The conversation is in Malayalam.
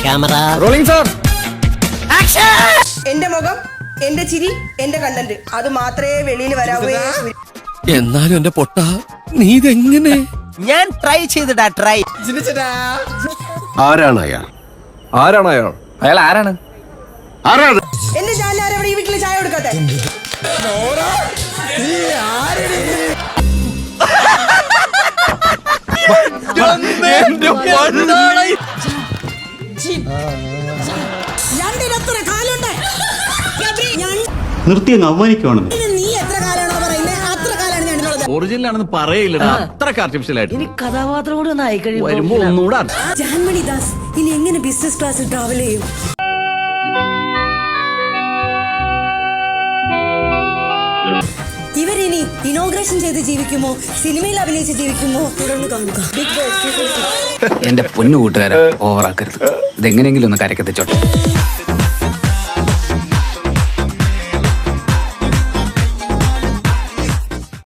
Camera rolling sir. എന്റെ മുഖം, എന്റെ ചിരി, എന്റെ കണ്ടന്റ് അത് മാത്രമേ വെളിയിൽ വരാവൂ. എന്നാലും എന്റെ പൊട്ട നീ ഇതെങ്ങനെ? ഞാൻ ട്രൈ ചെയ്തിടാ ട്രൈ. ആരാണ് അയാൾ? അയാൾ ആരാണ്? എന്റെ ചാനൽ ഈ വീട്ടിൽ ചായ കൊടുക്കട്ടെ. രണ്ടിനത്ര കാലുണ്ട്. നിർത്തി അങ്ങ് അവമാനിക്കുവാണെന്ന്. നീ എത്ര കാലാണോ പറയുന്നത് അത്ര കാലാണ് ഞണ്ടുള്ളത്. ഒറിജിനൽ ആണെന്ന് പറയില്ലടാ, അത്രക്ക് ആർട്ടിഫിഷ്യൽ ആയിട്ട്. ഇനി കഥാപാത്രം കൂടെ ഒന്ന് ആയി വരുമ്പോ ഒന്നുകൂടാ. ജാൻമണി ദാസ് ഇനി എങ്ങനെ ബിസിനസ് ക്ലാസ്സിൽ ട്രാവൽ ചെയ്യും? ഇവരിനി ഇനോഗ്രേഷൻ ചെയ്ത് ജീവിക്കുമോ, സിനിമയിൽ അഭിനയിച്ച് ജീവിക്കുമോ? തുടർന്ന് കാണുക ബിഗ് ബോസ്. എന്റെ പൊന്നു കൂട്ടുകാരെ ഓവറാക്കരുത്. ഇതെങ്ങനെയെങ്കിലും ഒന്ന് കരക്കെത്തിച്ചോട്ടെ.